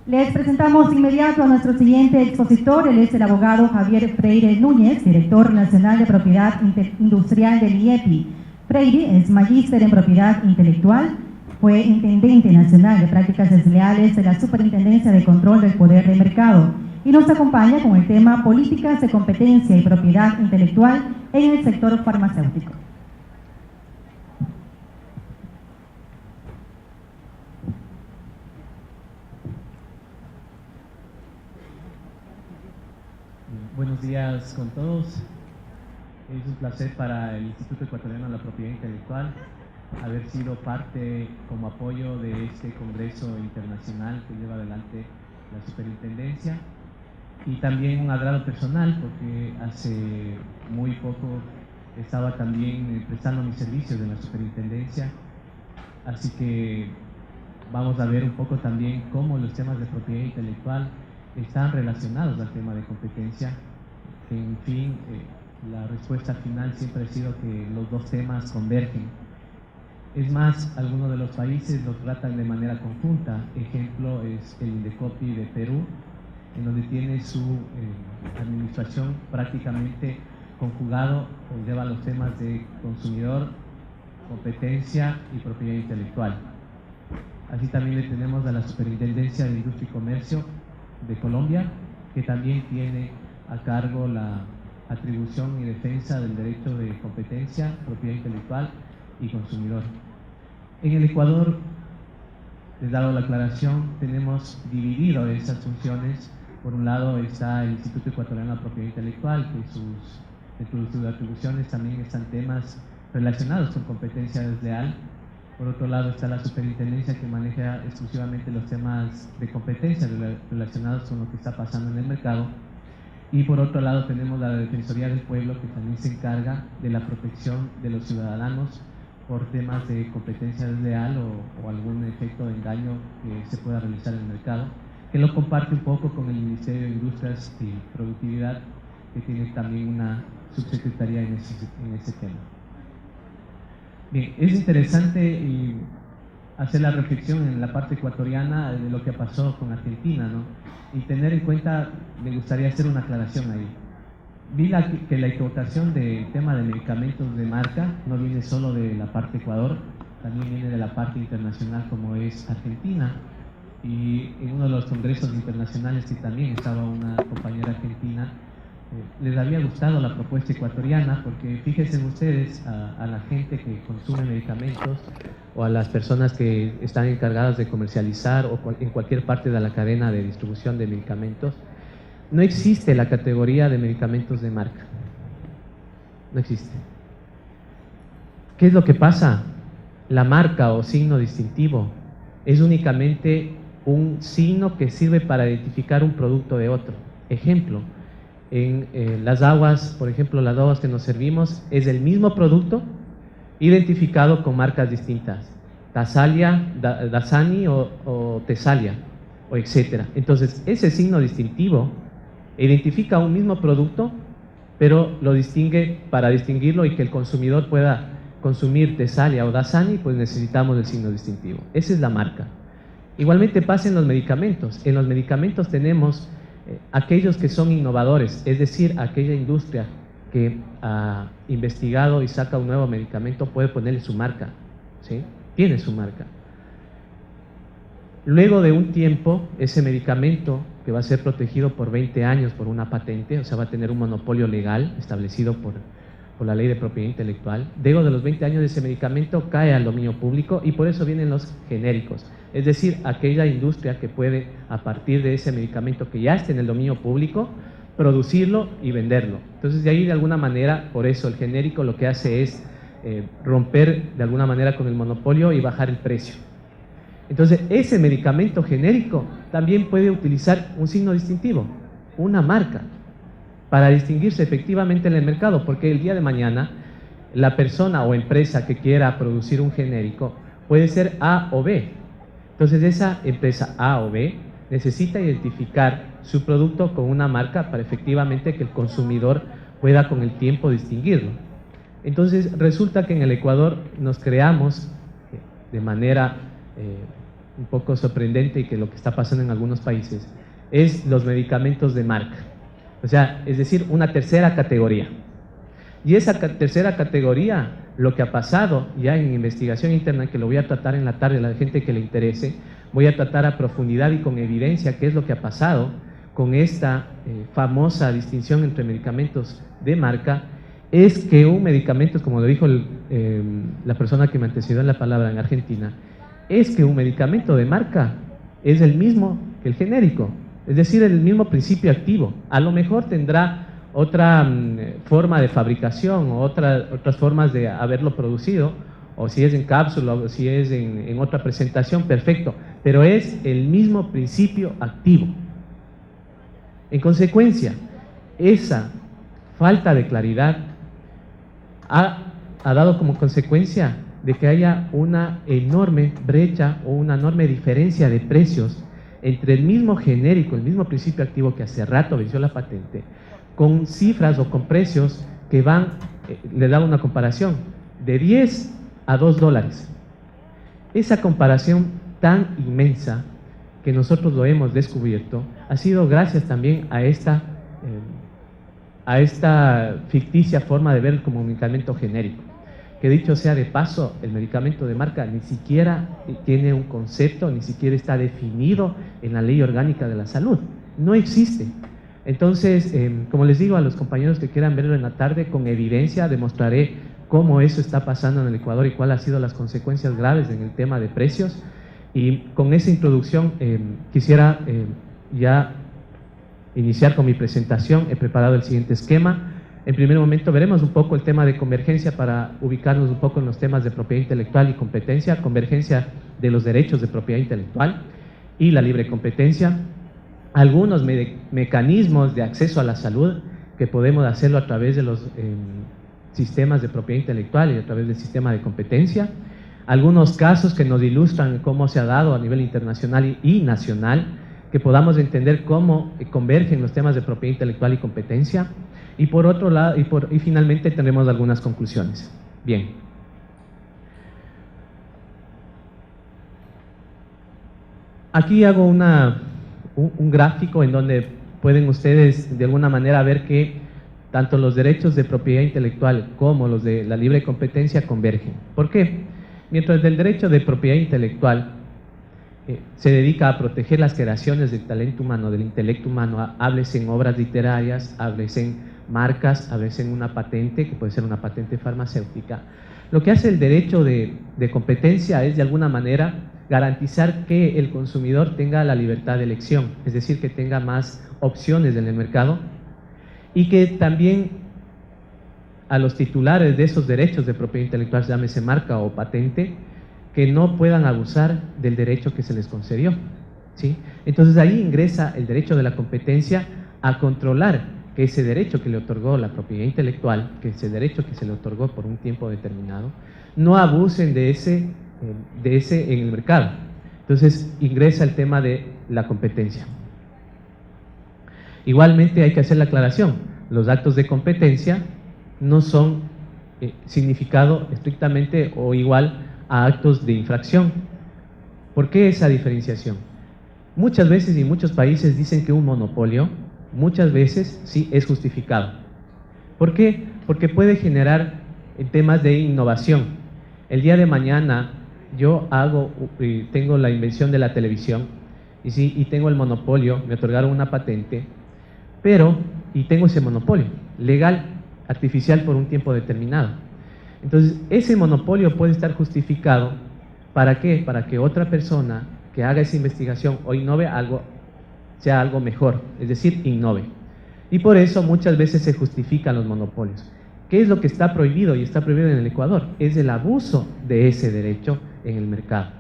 Les presentamos de inmediato a nuestro siguiente expositor. Él es el abogado Javier Freire Núñez, director nacional de propiedad industrial del IEPI. Freire es magíster en propiedad intelectual, fue intendente nacional de prácticas desleales de la Superintendencia de Control del Poder de Mercado y nos acompaña con el tema políticas de competencia y propiedad intelectual en el sector farmacéutico. Buenos días con todos. Es un placer para el Instituto Ecuatoriano de la Propiedad Intelectual haber sido parte como apoyo de este congreso internacional que lleva adelante la Superintendencia, y también un agrado personal porque hace muy poco estaba también prestando mis servicios en la Superintendencia, así que vamos a ver un poco también cómo los temas de propiedad intelectual están relacionados al tema de competencia, que en fin, la respuesta final siempre ha sido que los dos temas convergen. Es más, algunos de los países lo tratan de manera conjunta. Ejemplo es el Indecopi de Perú, en donde tiene su administración prácticamente conjugado, lleva los temas de consumidor, competencia y propiedad intelectual. Así también le tenemos a la Superintendencia de Industria y Comercio de Colombia, que también tiene a cargo la atribución y defensa del derecho de competencia, propiedad intelectual y consumidor. En el Ecuador, les he dado la aclaración, tenemos dividido esas funciones. Por un lado está el Instituto Ecuatoriano de la Propiedad Intelectual, que entre sus atribuciones también están temas relacionados con competencia desleal. Por otro lado está la Superintendencia, que maneja exclusivamente los temas de competencia relacionados con lo que está pasando en el mercado. Y por otro lado tenemos la Defensoría del Pueblo, que también se encarga de la protección de los ciudadanos por temas de competencia desleal o algún efecto de engaño que se pueda realizar en el mercado, que lo comparte un poco con el Ministerio de Industrias y Productividad, que tiene también una subsecretaría en ese tema. Bien, es interesante hacer la reflexión en la parte ecuatoriana de lo que pasó con Argentina, ¿no? Y tener en cuenta, me gustaría hacer una aclaración ahí. Vi que la equivocación del tema de medicamentos de marca no viene solo de la parte Ecuador, también viene de la parte internacional como es Argentina. Y en uno de los congresos internacionales, que también estaba una compañera argentina, les había gustado la propuesta ecuatoriana, porque fíjense ustedes, a la gente que consume medicamentos o a las personas que están encargadas de comercializar o en cualquier parte de la cadena de distribución de medicamentos, no existe la categoría de medicamentos de marca. No existe. ¿Qué es lo que pasa? La marca o signo distintivo es únicamente un signo que sirve para identificar un producto de otro. Ejemplo, en las aguas, por ejemplo, las aguas que nos servimos, es el mismo producto identificado con marcas distintas, Tasalia, Dasani o Tesalia, o etcétera. Entonces, ese signo distintivo identifica un mismo producto, pero lo distingue. Para distinguirlo y que el consumidor pueda consumir Tesalia o Dasani, pues necesitamos el signo distintivo. Esa es la marca. Igualmente pasa en los medicamentos. En los medicamentos tenemos aquellos que son innovadores, es decir, aquella industria que ha investigado y saca un nuevo medicamento puede ponerle su marca, ¿sí? Tiene su marca. Luego de un tiempo, ese medicamento, que va a ser protegido por 20 años por una patente, o sea, va a tener un monopolio legal establecido por la ley de propiedad intelectual, luego de los 20 años de ese medicamento cae al dominio público, y por eso vienen los genéricos, es decir, aquella industria que puede, a partir de ese medicamento que ya está en el dominio público, producirlo y venderlo. Entonces, de ahí, de alguna manera, por eso el genérico lo que hace es romper de alguna manera con el monopolio y bajar el precio. Entonces, ese medicamento genérico también puede utilizar un signo distintivo, una marca, para distinguirse efectivamente en el mercado, porque el día de mañana la persona o empresa que quiera producir un genérico puede ser A o B. Entonces, esa empresa A o B necesita identificar su producto con una marca para efectivamente que el consumidor pueda con el tiempo distinguirlo. Entonces, resulta que en el Ecuador nos creamos de manera un poco sorprendente y que lo que está pasando en algunos países es los medicamentos de marca. O sea, es decir, una tercera categoría. Y esa tercera categoría, lo que ha pasado ya en investigación interna, que lo voy a tratar en la tarde a la gente que le interese, voy a tratar a profundidad y con evidencia qué es lo que ha pasado con esta famosa distinción entre medicamentos de marca, es que un medicamento, como lo dijo la persona que me antecedió en la palabra en Argentina, es que un medicamento de marca es el mismo que el genérico, es decir, el mismo principio activo. A lo mejor tendrá otra forma de fabricación o otras formas de haberlo producido, o si es en cápsula o si es en otra presentación, perfecto, pero es el mismo principio activo. En consecuencia, esa falta de claridad ha dado como consecuencia de que haya una enorme brecha o una enorme diferencia de precios entre el mismo genérico, el mismo principio activo que hace rato venció la patente, con cifras o con precios que van, le da una comparación, de 10 a $2. Esa comparación tan inmensa que nosotros lo hemos descubierto ha sido gracias también a esta ficticia forma de ver como un medicamento genérico. Que dicho sea de paso, el medicamento de marca ni siquiera tiene un concepto, ni siquiera está definido en la Ley Orgánica de la Salud. No existe. Entonces, como les digo a los compañeros que quieran verlo en la tarde, con evidencia demostraré cómo eso está pasando en el Ecuador y cuáles han sido las consecuencias graves en el tema de precios. Y con esa introducción quisiera ya iniciar con mi presentación. He preparado el siguiente esquema. En primer momento veremos un poco el tema de convergencia para ubicarnos un poco en los temas de propiedad intelectual y competencia, convergencia de los derechos de propiedad intelectual y la libre competencia, algunos mecanismos de acceso a la salud que podemos hacerlo a través de los sistemas de propiedad intelectual y a través del sistema de competencia, algunos casos que nos ilustran cómo se ha dado a nivel internacional y nacional, que podamos entender cómo convergen los temas de propiedad intelectual y competencia. Y por otro lado, y finalmente tendremos algunas conclusiones. Bien. Aquí hago un gráfico en donde pueden ustedes de alguna manera ver que tanto los derechos de propiedad intelectual como los de la libre competencia convergen. ¿Por qué? Mientras el derecho de propiedad intelectual se dedica a proteger las creaciones del talento humano, del intelecto humano, háblese en obras literarias, háblese en marcas, a veces en una patente, que puede ser una patente farmacéutica. Lo que hace el derecho de competencia es de alguna manera garantizar que el consumidor tenga la libertad de elección, es decir, que tenga más opciones en el mercado y que también a los titulares de esos derechos de propiedad intelectual, llámese marca o patente, que no puedan abusar del derecho que se les concedió, ¿sí? Entonces ahí ingresa el derecho de la competencia a controlar que ese derecho que le otorgó la propiedad intelectual, que ese derecho que se le otorgó por un tiempo determinado, no abusen de ese en el mercado. Entonces ingresa el tema de la competencia. Igualmente hay que hacer la aclaración, los actos de competencia no son significado estrictamente o igual a actos de infracción. ¿Por qué esa diferenciación? Muchas veces y muchos países dicen que un monopolio muchas veces sí es justificado. ¿Por qué? Porque puede generar temas de innovación. El día de mañana yo tengo la invención de la televisión y tengo el monopolio, me otorgaron una patente, y tengo ese monopolio legal, artificial por un tiempo determinado. Entonces, ese monopolio puede estar justificado, ¿para qué? Para que otra persona que haga esa investigación o innove algo, sea algo mejor, es decir, innove. Y por eso muchas veces se justifican los monopolios. ¿Qué es lo que está prohibido? Y está prohibido en el Ecuador. Es el abuso de ese derecho en el mercado.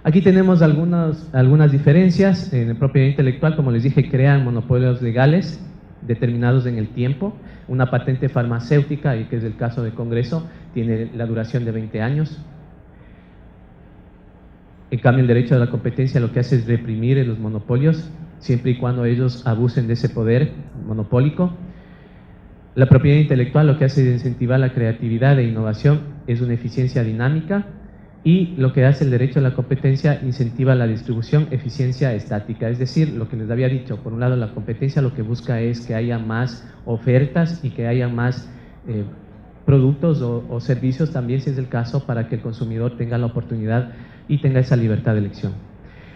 Aquí tenemos algunas diferencias en la propiedad intelectual. Como les dije, crean monopolios legales determinados en el tiempo. Una patente farmacéutica, y que es el caso de Congreso, tiene la duración de 20 años. En cambio, el derecho de la competencia lo que hace es reprimir los monopolios, siempre y cuando ellos abusen de ese poder monopólico. La propiedad intelectual lo que hace es incentivar la creatividad e innovación, es una eficiencia dinámica, Y lo que hace el derecho a la competencia incentiva la distribución, eficiencia estática, es decir, lo que les había dicho, por un lado la competencia lo que busca es que haya más ofertas y que haya más productos o servicios también, si es el caso, para que el consumidor tenga la oportunidad y tenga esa libertad de elección.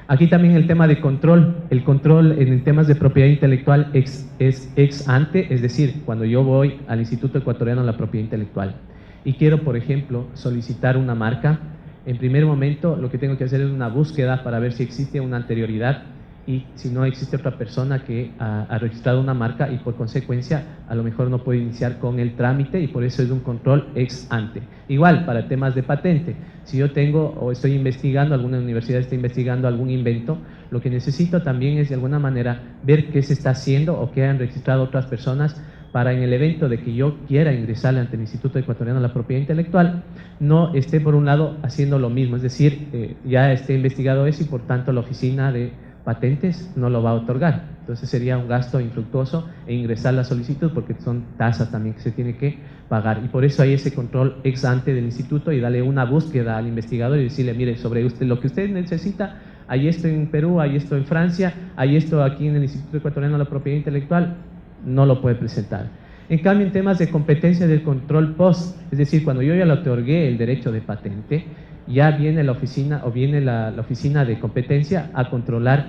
Aquí también el tema de control. El control en temas de propiedad intelectual es ex ante, es decir, cuando yo voy al Instituto Ecuatoriano de la Propiedad Intelectual y quiero, por ejemplo, solicitar una marca, en primer momento lo que tengo que hacer es una búsqueda para ver si existe una anterioridad y si no existe otra persona que ha registrado una marca y por consecuencia a lo mejor no puede iniciar con el trámite y por eso es un control ex ante. Igual para temas de patente, si yo tengo o estoy investigando, alguna universidad está investigando algún invento, lo que necesito también es de alguna manera ver qué se está haciendo o qué han registrado otras personas para en el evento de que yo quiera ingresar ante el Instituto Ecuatoriano de la Propiedad Intelectual, no esté por un lado haciendo lo mismo, es decir, ya esté investigado eso y por tanto la oficina de patentes no lo va a otorgar. Entonces sería un gasto infructuoso e ingresar la solicitud porque son tasas también que se tiene que pagar y por eso hay ese control ex ante del instituto y darle una búsqueda al investigador y decirle, mire, sobre usted, lo que usted necesita, hay esto en Perú, hay esto en Francia, hay esto aquí en el Instituto Ecuatoriano de la Propiedad Intelectual, no lo puede presentar. En cambio, en temas de competencia del control post, es decir, cuando yo ya le otorgué el derecho de patente, ya viene la oficina o viene la oficina de competencia a controlar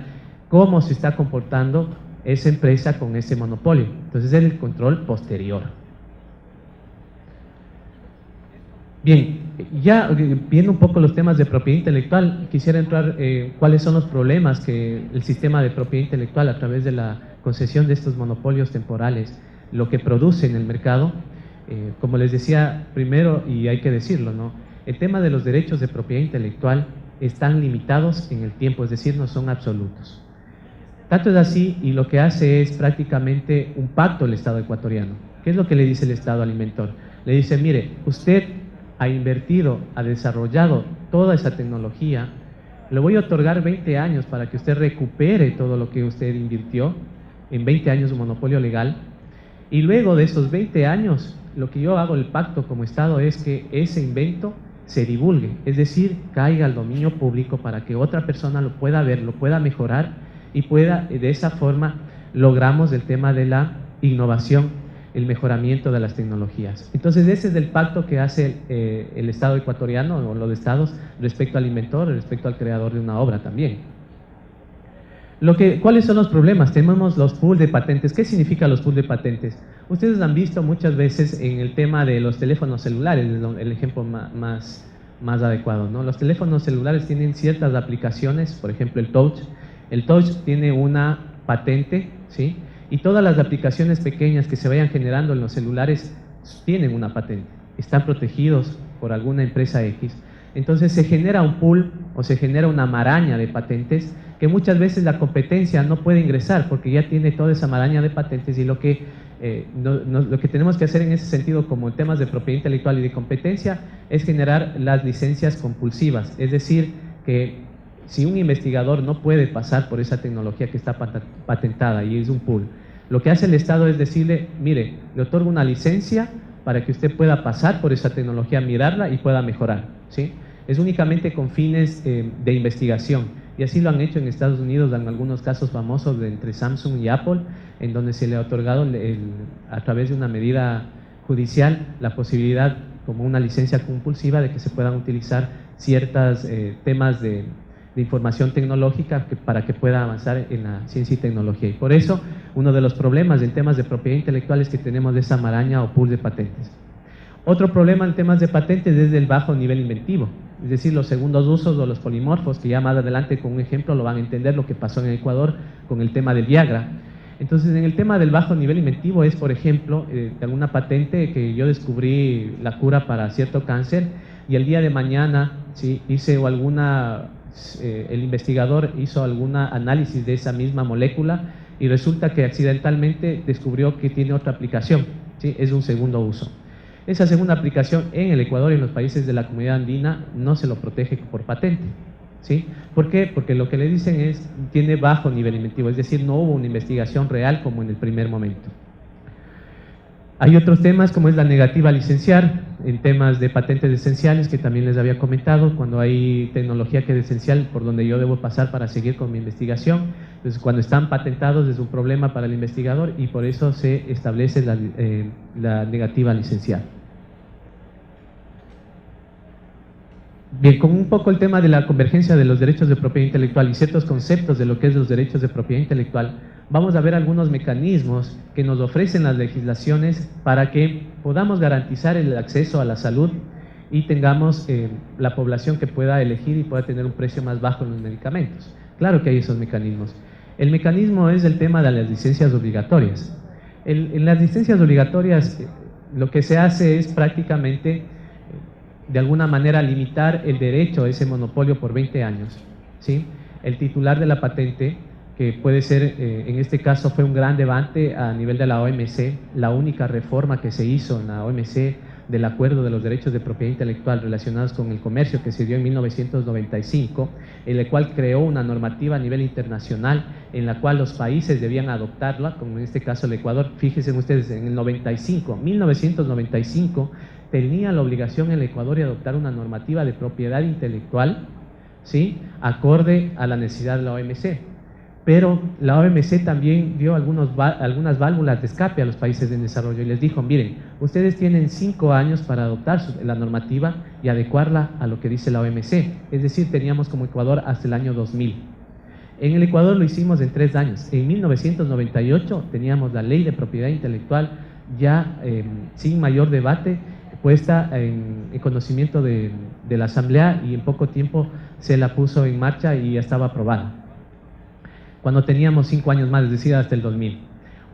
cómo se está comportando esa empresa con ese monopolio. Entonces es el control posterior. Bien, ya viendo un poco los temas de propiedad intelectual, quisiera entrar cuáles son los problemas que el sistema de propiedad intelectual a través de la concesión de estos monopolios temporales, lo que produce en el mercado. Como les decía primero, y hay que decirlo, ¿no? El tema de los derechos de propiedad intelectual están limitados en el tiempo, es decir, no son absolutos. Tanto es así, y lo que hace es prácticamente un pacto el Estado ecuatoriano. ¿Qué es lo que le dice el Estado al inventor? Le dice, mire, usted ha invertido, ha desarrollado toda esa tecnología, le voy a otorgar 20 años para que usted recupere todo lo que usted invirtió, en 20 años un monopolio legal, y luego de esos 20 años, lo que yo hago el pacto como Estado es que ese invento se divulgue, es decir, caiga al dominio público para que otra persona lo pueda ver, lo pueda mejorar y pueda, de esa forma, logramos el tema de la innovación, el mejoramiento de las tecnologías. Entonces, ese es el pacto que hace el Estado ecuatoriano o los estados respecto al inventor, respecto al creador de una obra también. ¿Cuáles son los problemas? Tenemos los pools de patentes. ¿Qué significa los pools de patentes? Ustedes han visto muchas veces en el tema de los teléfonos celulares, el ejemplo más adecuado, ¿no? Los teléfonos celulares tienen ciertas aplicaciones, por ejemplo el touch. El touch tiene una patente, ¿sí? Y todas las aplicaciones pequeñas que se vayan generando en los celulares tienen una patente, están protegidos por alguna empresa X. Entonces se genera un pool o se genera una maraña de patentes que muchas veces la competencia no puede ingresar porque ya tiene toda esa maraña de patentes y lo que tenemos que hacer en ese sentido como en temas de propiedad intelectual y de competencia es generar las licencias compulsivas, es decir, que si un investigador no puede pasar por esa tecnología que está patentada y es un pool, lo que hace el Estado es decirle, mire, le otorgo una licencia para que usted pueda pasar por esa tecnología, mirarla y pueda mejorar, ¿sí? Es únicamente con fines de investigación y así lo han hecho en Estados Unidos en algunos casos famosos entre Samsung y Apple, en donde se le ha otorgado a través de una medida judicial la posibilidad como una licencia compulsiva de que se puedan utilizar ciertos temas de información tecnológica para que pueda avanzar en la ciencia y tecnología. Y por eso, uno de los problemas en temas de propiedad intelectual es que tenemos esa maraña o pool de patentes. Otro problema en temas de patentes es el bajo nivel inventivo, es decir, los segundos usos o los polimorfos, que ya más adelante con un ejemplo lo van a entender lo que pasó en Ecuador con el tema del Viagra. Entonces, en el tema del bajo nivel inventivo es, por ejemplo, alguna patente que yo descubrí la cura para cierto cáncer y el día de mañana, ¿sí?, el investigador hizo algún análisis de esa misma molécula y resulta que accidentalmente descubrió que tiene otra aplicación, ¿sí? Es un segundo uso. Esa segunda aplicación en el Ecuador y en los países de la comunidad andina no se lo protege por patente, ¿sí? ¿Por qué? Porque lo que le dicen es, tiene bajo nivel inventivo, es decir, no hubo una investigación real como en el primer momento. Hay otros temas como es la negativa a licenciar. en temas de patentes esenciales, que también les había comentado, cuando hay tecnología que es esencial por donde yo debo pasar para seguir con mi investigación. Entonces, cuando están patentados es un problema para el investigador y por eso se establece la negativa a licenciar. Bien, con un poco el tema de la convergencia de los derechos de propiedad intelectual y ciertos conceptos de lo que es los derechos de propiedad intelectual, vamos a ver algunos mecanismos que nos ofrecen las legislaciones para que podamos garantizar el acceso a la salud y tengamos la población que pueda elegir y pueda tener un precio más bajo en los medicamentos. Claro que hay esos mecanismos. El mecanismo es el tema de las licencias obligatorias. En las licencias obligatorias lo que se hace es prácticamente de alguna manera limitar el derecho a ese monopolio por 20 años, ¿sí? El titular de la patente, que puede ser, en este caso fue un gran debate a nivel de la OMC, la única reforma que se hizo en la OMC del Acuerdo de los Derechos de Propiedad Intelectual relacionados con el comercio, que se dio en 1995, en el cual creó una normativa a nivel internacional en la cual los países debían adoptarla, como en este caso el Ecuador. Fíjense ustedes, en el 1995, tenía la obligación el Ecuador de adoptar una normativa de propiedad intelectual, ¿sí?, acorde a la necesidad de la OMC. Pero la OMC también dio algunas válvulas de escape a los países en desarrollo y les dijo, miren, ustedes tienen 5 años para adoptar la normativa y adecuarla a lo que dice la OMC. Es decir, teníamos como Ecuador hasta el año 2000. En el Ecuador lo hicimos en 3 años. En 1998 teníamos la ley de propiedad intelectual ya sin mayor debate, puesta en conocimiento de la Asamblea, y en poco tiempo se la puso en marcha y ya estaba aprobada, cuando teníamos 5 años más, es decir, hasta el 2000.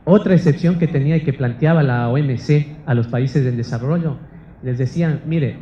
Otra excepción que tenía y que planteaba la OMC a los países en desarrollo, les decían, mire,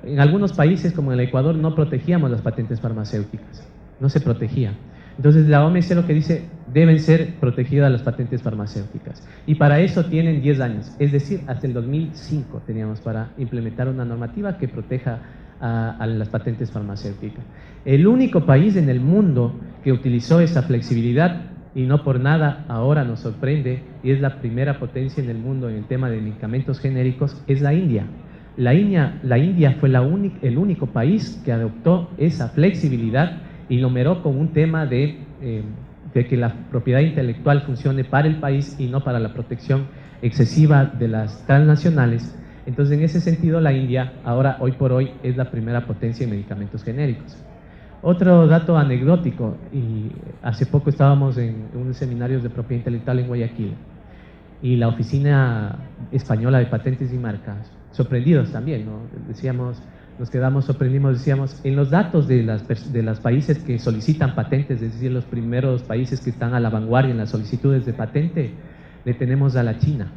en algunos países como en el Ecuador no protegíamos las patentes farmacéuticas, no se protegía. Entonces la OMC lo que dice, deben ser protegidas las patentes farmacéuticas. Y para eso tienen 10 años, es decir, hasta el 2005 teníamos para implementar una normativa que proteja a las patentes farmacéuticas. El único país en el mundo que utilizó esa flexibilidad, y no por nada ahora nos sorprende, y es la primera potencia en el mundo en el tema de medicamentos genéricos, es la India. La India fue el único país que adoptó esa flexibilidad y lo miró como un tema de que la propiedad intelectual funcione para el país y no para la protección excesiva de las transnacionales. Entonces, en ese sentido, la India, ahora, hoy por hoy, es la primera potencia en medicamentos genéricos. Otro dato anecdótico, y hace poco estábamos en unos seminarios de propiedad intelectual en Guayaquil, y la Oficina Española de Patentes y Marcas, sorprendidos también, ¿no? Decíamos, nos quedamos sorprendidos, decíamos, en los datos de los países que solicitan patentes, es decir, los primeros países que están a la vanguardia en las solicitudes de patente, le tenemos a la China.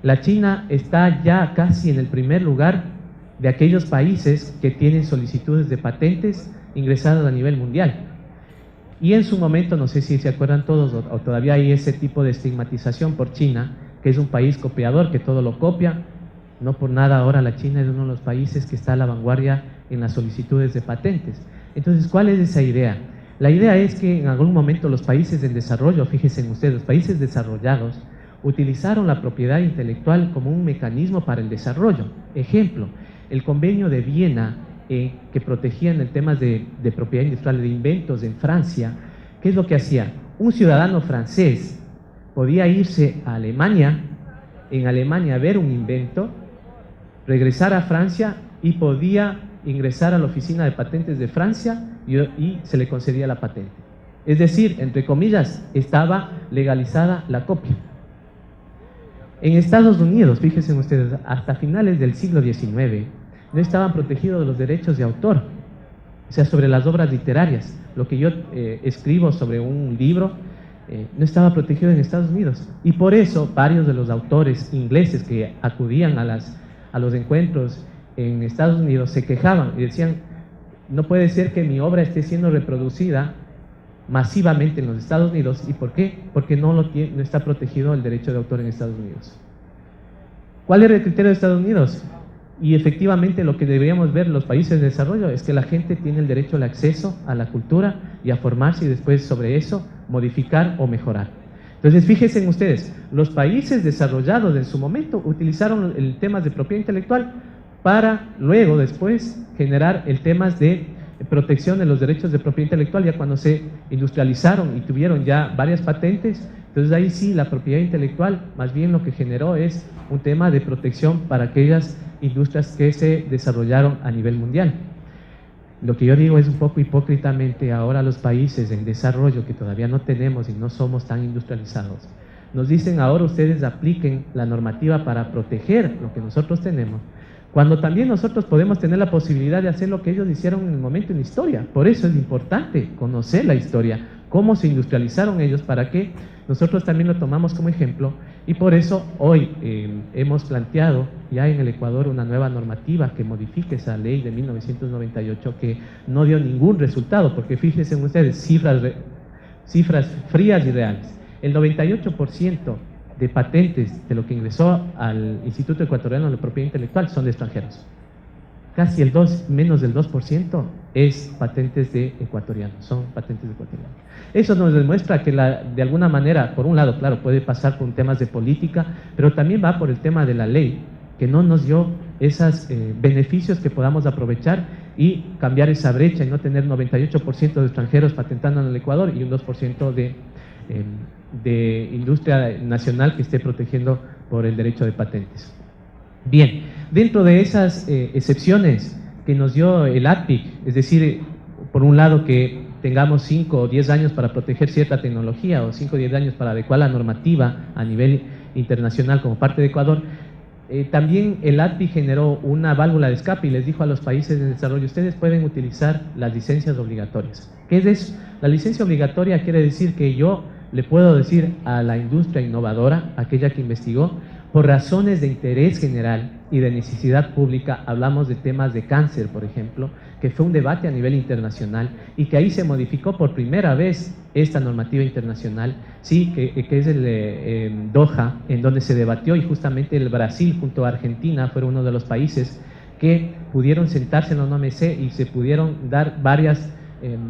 La China está ya casi en el primer lugar de aquellos países que tienen solicitudes de patentes ingresadas a nivel mundial. Y en su momento, no sé si se acuerdan todos, o todavía hay ese tipo de estigmatización por China, que es un país copiador, que todo lo copia. No por nada ahora la China es uno de los países que está a la vanguardia en las solicitudes de patentes. Entonces, ¿cuál es esa idea? La idea es que en algún momento los países en desarrollo, fíjense ustedes, los países desarrollados, utilizaron la propiedad intelectual como un mecanismo para el desarrollo. Ejemplo, el convenio de Viena, que protegía en temas de propiedad industrial de inventos en Francia. ¿Qué es lo que hacía? Un ciudadano francés podía irse a Alemania, en Alemania ver un invento, regresar a Francia y podía ingresar a la oficina de patentes de Francia y se le concedía la patente. Es decir, entre comillas, estaba legalizada la copia. En Estados Unidos, fíjense ustedes, hasta finales del siglo XIX, no estaban protegidos los derechos de autor, o sea, sobre las obras literarias. Lo que yo escribo sobre un libro no estaba protegido en Estados Unidos. Y por eso varios de los autores ingleses que acudían a los encuentros en Estados Unidos se quejaban y decían, no puede ser que mi obra esté siendo reproducida masivamente en los Estados Unidos. ¿Y por qué? Porque no está protegido el derecho de autor en Estados Unidos. ¿Cuál era el criterio de Estados Unidos? Y efectivamente lo que deberíamos ver los países de desarrollo es que la gente tiene el derecho al acceso a la cultura y a formarse y después sobre eso modificar o mejorar. Entonces, fíjense ustedes, los países desarrollados en su momento utilizaron el tema de propiedad intelectual para luego, después, generar el tema de protección de los derechos de propiedad intelectual, ya cuando se industrializaron y tuvieron ya varias patentes. Entonces ahí sí la propiedad intelectual más bien lo que generó es un tema de protección para aquellas industrias que se desarrollaron a nivel mundial. Lo que yo digo es un poco hipócritamente, ahora los países en desarrollo que todavía no tenemos y no somos tan industrializados, nos dicen ahora ustedes apliquen la normativa para proteger lo que nosotros tenemos, cuando también nosotros podemos tener la posibilidad de hacer lo que ellos hicieron en el momento en la historia. Por eso es importante conocer la historia, cómo se industrializaron ellos, para que nosotros también lo tomamos como ejemplo, y por eso hoy hemos planteado ya en el Ecuador una nueva normativa que modifique esa ley de 1998 que no dio ningún resultado, porque fíjense ustedes, cifras frías y reales. El 98% de patentes de lo que ingresó al Instituto Ecuatoriano de la Propiedad Intelectual son de extranjeros. Casi menos del 2% es patentes de ecuatorianos, son patentes de ecuatorianos. Eso nos demuestra que de alguna manera, por un lado, claro, puede pasar por temas de política, pero también va por el tema de la ley, que no nos dio esos beneficios que podamos aprovechar y cambiar esa brecha y no tener 98% de extranjeros patentando en el Ecuador y un 2% de industria nacional que esté protegiendo por el derecho de patentes. Bien, dentro de esas excepciones que nos dio el ADPIC, es decir, por un lado que tengamos 5 o 10 años para proteger cierta tecnología o 5 o 10 años para adecuar la normativa a nivel internacional como parte de Ecuador, también el ADPIC generó una válvula de escape y les dijo a los países en desarrollo, ustedes pueden utilizar las licencias obligatorias. ¿Qué es eso? La licencia obligatoria quiere decir que yo le puedo decir a la industria innovadora, aquella que investigó, por razones de interés general y de necesidad pública, hablamos de temas de cáncer, por ejemplo, que fue un debate a nivel internacional y que ahí se modificó por primera vez esta normativa internacional, sí, que es el Doha, en donde se debatió, y justamente el Brasil junto a Argentina fueron uno de los países que pudieron sentarse en la OMC y se pudieron dar varias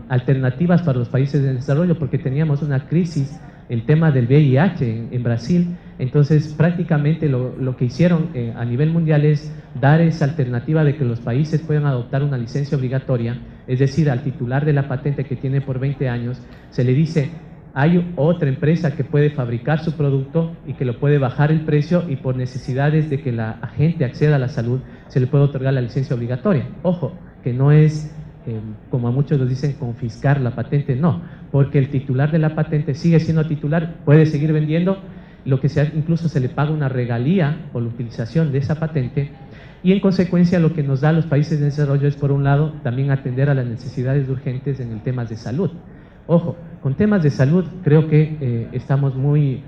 alternativas para los países en desarrollo, porque teníamos una crisis, el tema del VIH en Brasil. Entonces prácticamente lo que hicieron a nivel mundial es dar esa alternativa de que los países puedan adoptar una licencia obligatoria, es decir, al titular de la patente que tiene por 20 años, se le dice, hay otra empresa que puede fabricar su producto y que lo puede bajar el precio, y por necesidades de que la gente acceda a la salud, se le puede otorgar la licencia obligatoria. Ojo, que no es como a muchos nos dicen, confiscar la patente, no, porque el titular de la patente sigue siendo titular, puede seguir vendiendo, lo que sea, incluso se le paga una regalía por la utilización de esa patente, y en consecuencia lo que nos da a los países de desarrollo es, por un lado, también atender a las necesidades urgentes en el tema de salud. Ojo, con temas de salud creo que estamos muy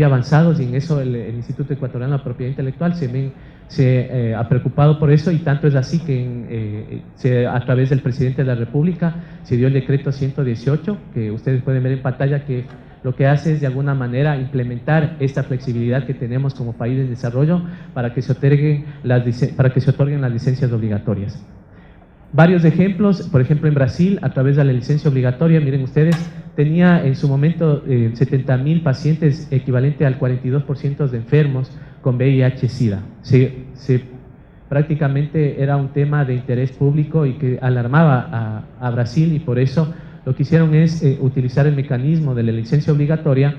avanzados, y en eso el Instituto Ecuatoriano de la Propiedad Intelectual se ha preocupado por eso, y tanto es así que a través del presidente de la República se dio el decreto 118, que ustedes pueden ver en pantalla, que lo que hace es de alguna manera implementar esta flexibilidad que tenemos como país de desarrollo para que se otorguen las licencias obligatorias. Varios ejemplos, por ejemplo en Brasil, a través de la licencia obligatoria, miren ustedes, tenía en su momento 70.000 pacientes, equivalente al 42% de enfermos con VIH-Sida. Prácticamente era un tema de interés público y que alarmaba a Brasil, y por eso lo que hicieron es utilizar el mecanismo de la licencia obligatoria,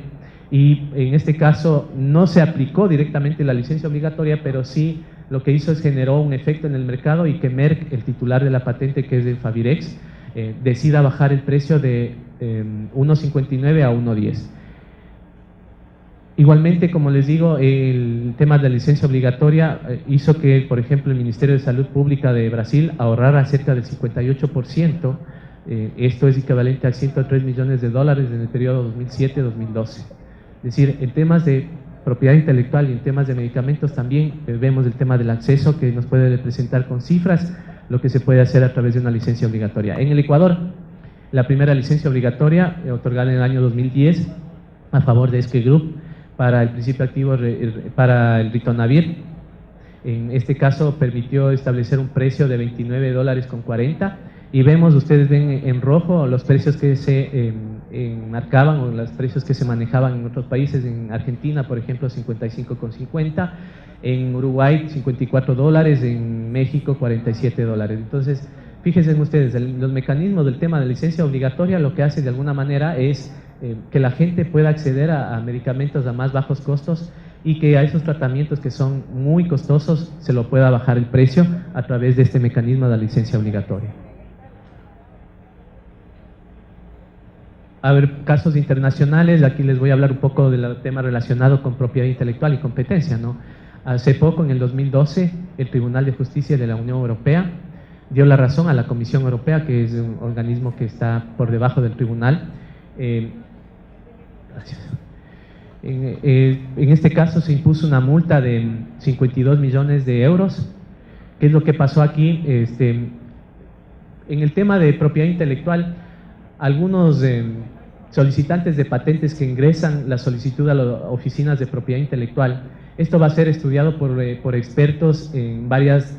y en este caso no se aplicó directamente la licencia obligatoria, pero sí lo que hizo es generó un efecto en el mercado, y que Merck, el titular de la patente, que es de Favirex, decida bajar el precio de 1.59 a 1.10. Igualmente, como les digo, el tema de la licencia obligatoria hizo que, por ejemplo, el Ministerio de Salud Pública de Brasil ahorrara cerca del 58%, esto es equivalente a $103 millones en el periodo 2007-2012. Es decir, en temas de propiedad intelectual y en temas de medicamentos también vemos el tema del acceso, que nos puede representar con cifras lo que se puede hacer a través de una licencia obligatoria. En el Ecuador, la primera licencia obligatoria otorgada en el año 2010 a favor de SQ Group para el principio activo para el ritonavir. En este caso permitió establecer un precio de $29.40, y vemos, ustedes ven en rojo los precios que se marcaban, o los precios que se manejaban en otros países. En Argentina, por ejemplo, 55,50, en Uruguay $54, en México $47. Entonces, fíjense ustedes, los mecanismos del tema de licencia obligatoria lo que hace de alguna manera es que la gente pueda acceder a medicamentos a más bajos costos y que a esos tratamientos que son muy costosos se lo pueda bajar el precio a través de este mecanismo de la licencia obligatoria. A ver, casos internacionales, aquí les voy a hablar un poco del tema relacionado con propiedad intelectual y competencia, ¿no? Hace poco, en el 2012, el Tribunal de Justicia de la Unión Europea dio la razón a la Comisión Europea, que es un organismo que está por debajo del tribunal. Gracias. En este caso se impuso una multa de 52 millones de euros. ¿Qué es lo que pasó aquí? En el tema de propiedad intelectual, algunos solicitantes de patentes que ingresan la solicitud a las oficinas de propiedad intelectual, esto va a ser estudiado por expertos en varias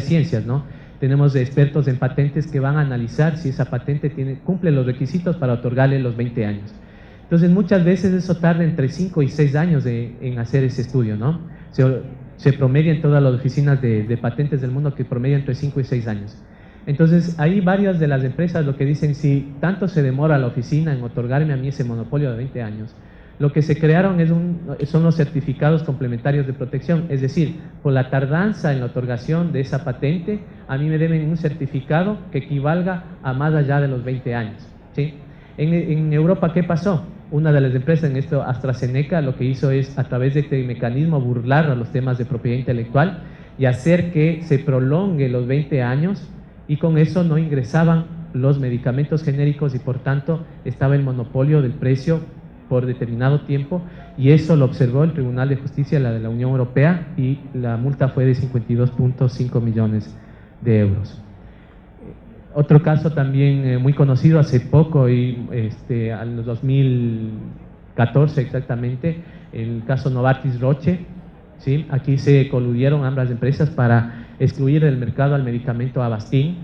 ciencias, ¿no? Tenemos expertos en patentes que van a analizar si esa patente cumple los requisitos para otorgarle los 20 años. Entonces, muchas veces eso tarda entre 5 y 6 años en hacer ese estudio, ¿no? Se promedia en todas las oficinas de patentes del mundo que promedia entre 5 y 6 años. Entonces, ahí varias de las empresas lo que dicen, si tanto se demora la oficina en otorgarme a mí ese monopolio de 20 años, lo que se crearon son los certificados complementarios de protección, es decir, por la tardanza en la otorgación de esa patente, a mí me deben un certificado que equivalga a más allá de los 20 años, ¿sí? En Europa, ¿qué pasó? Una de las empresas, en esto AstraZeneca, lo que hizo es, a través de este mecanismo, burlar a los temas de propiedad intelectual y hacer que se prolongue los 20 años, y con eso no ingresaban los medicamentos genéricos y por tanto estaba el monopolio del precio por determinado tiempo, y eso lo observó el Tribunal de Justicia de la Unión Europea y la multa fue de 52.5 millones de euros. Otro caso también muy conocido hace poco, en los 2014 exactamente, el caso Novartis Roche, ¿sí? Aquí se coludieron ambas empresas para excluir del mercado al medicamento Avastin,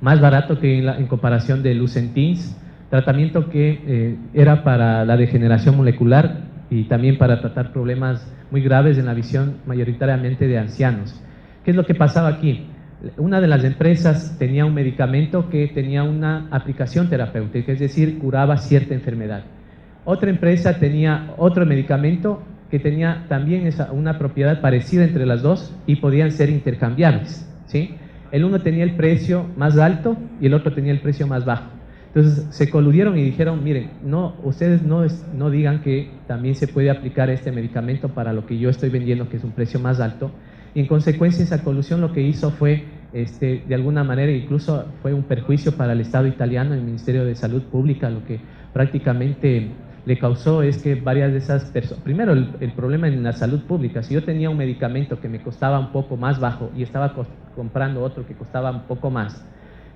más barato que en comparación de Lucentins, tratamiento que era para la degeneración molecular y también para tratar problemas muy graves en la visión mayoritariamente de ancianos. ¿Qué es lo que pasaba aquí? Una de las empresas tenía un medicamento que tenía una aplicación terapéutica, es decir, curaba cierta enfermedad. Otra empresa tenía otro medicamento que tenía también una propiedad parecida entre las dos y podían ser intercambiables, ¿sí? El uno tenía el precio más alto y el otro tenía el precio más bajo. Entonces se coludieron y dijeron, miren, ustedes no digan que también se puede aplicar este medicamento para lo que yo estoy vendiendo, que es un precio más alto. Y en consecuencia esa colusión lo que hizo fue, de alguna manera, incluso fue un perjuicio para el Estado italiano, el Ministerio de Salud Pública. Lo que prácticamente le causó es que varias de esas personas, primero el problema en la salud pública, si yo tenía un medicamento que me costaba un poco más bajo y estaba comprando otro que costaba un poco más,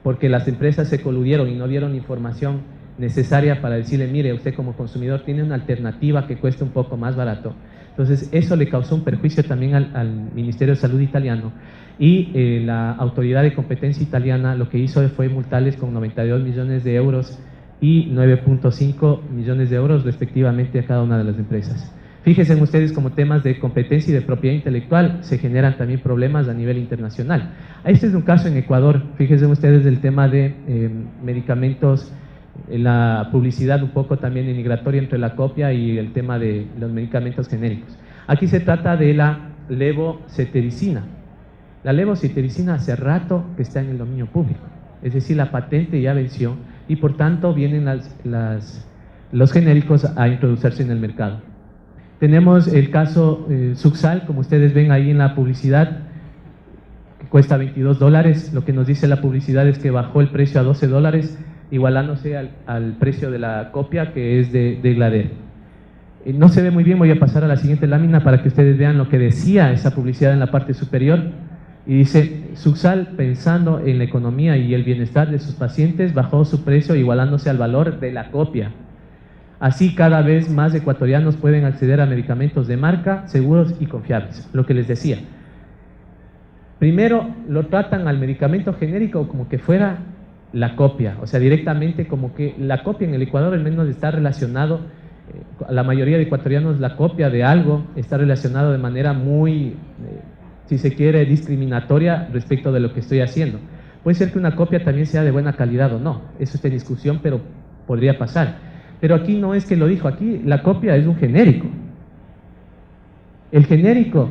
porque las empresas se coludieron y no dieron información necesaria para decirle, mire, usted como consumidor tiene una alternativa que cuesta un poco más barato. Entonces eso le causó un perjuicio también al Ministerio de Salud italiano, y la autoridad de competencia italiana lo que hizo fue multarles con 92 millones de euros y 9.5 millones de euros respectivamente a cada una de las empresas. Fíjense ustedes, como temas de competencia y de propiedad intelectual se generan también problemas a nivel internacional. Este es un caso en Ecuador. Fíjense ustedes del tema de medicamentos, la publicidad un poco también denigratoria entre la copia y el tema de los medicamentos genéricos. Aquí se trata de la levocetericina. La levocetericina hace rato que está en el dominio público, es decir, la patente ya venció y por tanto vienen los genéricos a introducirse en el mercado. Tenemos el caso Suxal, como ustedes ven ahí en la publicidad, que cuesta $22. Lo que nos dice la publicidad es que bajó el precio a $12, igualándose al precio de la copia, que es de Gladel. No se ve muy bien, voy a pasar a la siguiente lámina para que ustedes vean lo que decía esa publicidad en la parte superior. Y dice, Suxal, pensando en la economía y el bienestar de sus pacientes, bajó su precio igualándose al valor de la copia. Así cada vez más ecuatorianos pueden acceder a medicamentos de marca, seguros y confiables. Lo que les decía. Primero, lo tratan al medicamento genérico como que fuera la copia, o sea, directamente como que la copia en el Ecuador al menos está relacionado, la mayoría de ecuatorianos la copia de algo está relacionado de manera muy, si se quiere, discriminatoria respecto de lo que estoy haciendo. Puede ser que una copia también sea de buena calidad o no, eso está en discusión, pero podría pasar. Pero aquí no es que lo dijo, aquí la copia es un genérico. El genérico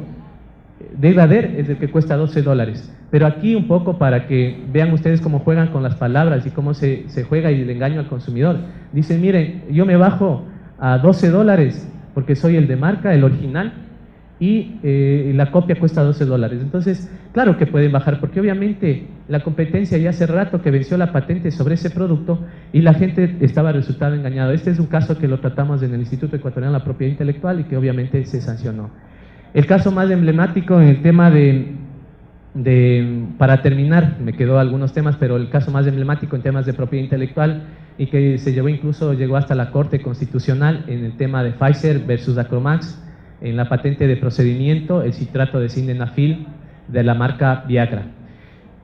de Ivader es el que cuesta $12. Pero aquí un poco para que vean ustedes cómo juegan con las palabras y cómo se juega y el engaño al consumidor. Dicen, miren, yo me bajo a $12 porque soy el de marca, el original, y la copia cuesta $12. Entonces, claro que pueden bajar, porque obviamente la competencia ya hace rato que venció la patente sobre ese producto y la gente estaba resultado engañado. Este es un caso que lo tratamos en el Instituto Ecuatoriano de la Propiedad Intelectual y que obviamente se sancionó. El caso más emblemático en el tema para terminar, me quedó algunos temas, pero el caso más emblemático en temas de propiedad intelectual y que se llegó hasta la Corte Constitucional en el tema de Pfizer versus Acromax, en la patente de procedimiento, el citrato de sildenafil de la marca Viagra.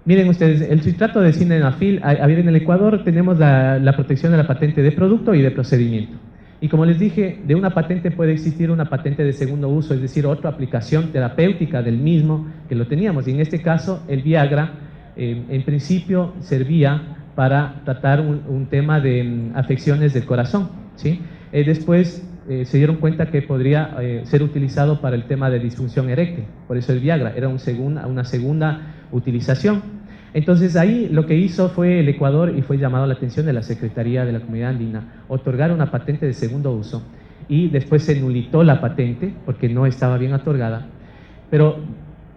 Miren ustedes, el citrato de sildenafil, en el Ecuador tenemos la protección de la patente de producto y de procedimiento. Y como les dije, de una patente puede existir una patente de segundo uso, es decir, otra aplicación terapéutica del mismo que lo teníamos. Y en este caso, el Viagra, en principio, servía para tratar un tema de afecciones del corazón, ¿sí? Después se dieron cuenta que podría ser utilizado para el tema de disfunción eréctil, por eso el Viagra era una segunda utilización. Entonces ahí lo que hizo fue el Ecuador, y fue llamado la atención de la Secretaría de la Comunidad Andina, otorgar una patente de segundo uso, y después se nulitó la patente porque no estaba bien otorgada. Pero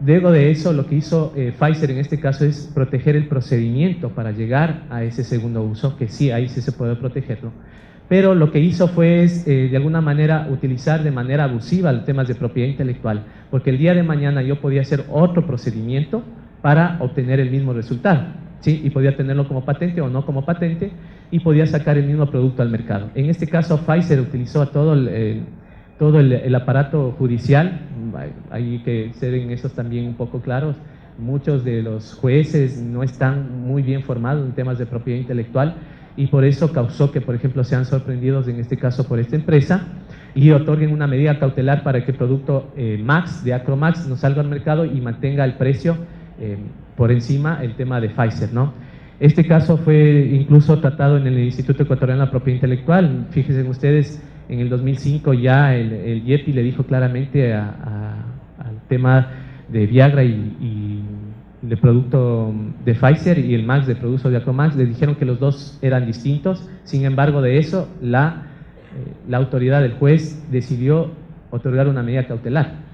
luego de eso lo que hizo Pfizer en este caso es proteger el procedimiento para llegar a ese segundo uso, que sí, ahí sí se puede protegerlo. Pero lo que hizo fue de alguna manera utilizar de manera abusiva los temas de propiedad intelectual, porque el día de mañana yo podía hacer otro procedimiento para obtener el mismo resultado, ¿sí? Y podía tenerlo como patente o no como patente, y podía sacar el mismo producto al mercado. En este caso Pfizer utilizó todo el aparato judicial. Hay que ser en eso también un poco claros. Muchos de los jueces no están muy bien formados en temas de propiedad intelectual, y por eso causó que, por ejemplo, sean sorprendidos en este caso por esta empresa y otorguen una medida cautelar para que el producto Max de Acromax no salga al mercado y mantenga el precio por encima el tema de Pfizer, ¿no? Este caso fue incluso tratado en el Instituto Ecuatoriano de la Propiedad Intelectual. Fíjense ustedes, en el 2005 ya el IEPI le dijo claramente al tema de Viagra y el producto de Pfizer y el Max de producto de Acromax, le dijeron que los dos eran distintos. Sin embargo, de eso la autoridad del juez decidió otorgar una medida cautelar.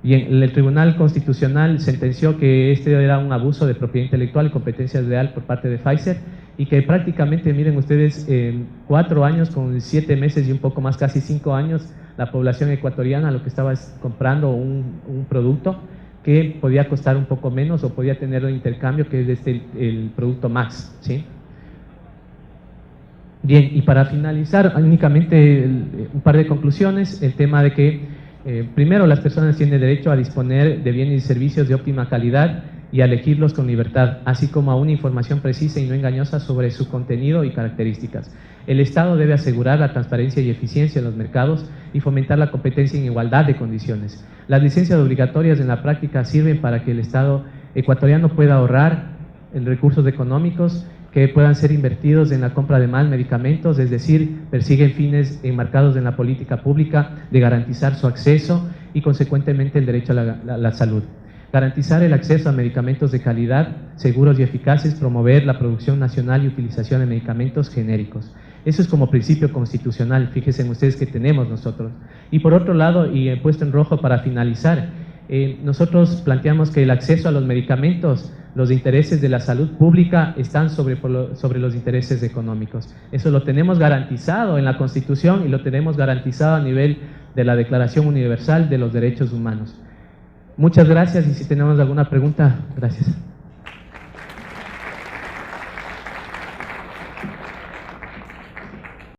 Y el Tribunal Constitucional sentenció que este era un abuso de propiedad intelectual y competencia desleal por parte de Pfizer, y que prácticamente, miren ustedes, en 4 años, con 7 meses y un poco más, casi 5 años, la población ecuatoriana lo que estaba es comprando un producto que podía costar un poco menos o podía tener un intercambio, que es el producto Max, ¿sí? Bien, y para finalizar, únicamente un par de conclusiones. El tema de que primero, las personas tienen derecho a disponer de bienes y servicios de óptima calidad y a elegirlos con libertad, así como a una información precisa y no engañosa sobre su contenido y características. El Estado debe asegurar la transparencia y eficiencia en los mercados y fomentar la competencia en igualdad de condiciones. Las licencias obligatorias en la práctica sirven para que el Estado ecuatoriano pueda ahorrar recursos económicos que puedan ser invertidos en la compra de más medicamentos, es decir, persiguen fines enmarcados en la política pública de garantizar su acceso y consecuentemente el derecho a la salud. Garantizar el acceso a medicamentos de calidad, seguros y eficaces, promover la producción nacional y utilización de medicamentos genéricos. Eso es como principio constitucional, fíjense ustedes que tenemos nosotros. Y por otro lado, y puesto en rojo para finalizar, nosotros planteamos que el acceso a los medicamentos, los intereses de la salud pública están sobre los intereses económicos. Eso lo tenemos garantizado en la Constitución y lo tenemos garantizado a nivel de la Declaración Universal de los Derechos Humanos. Muchas gracias, y si tenemos alguna pregunta, gracias.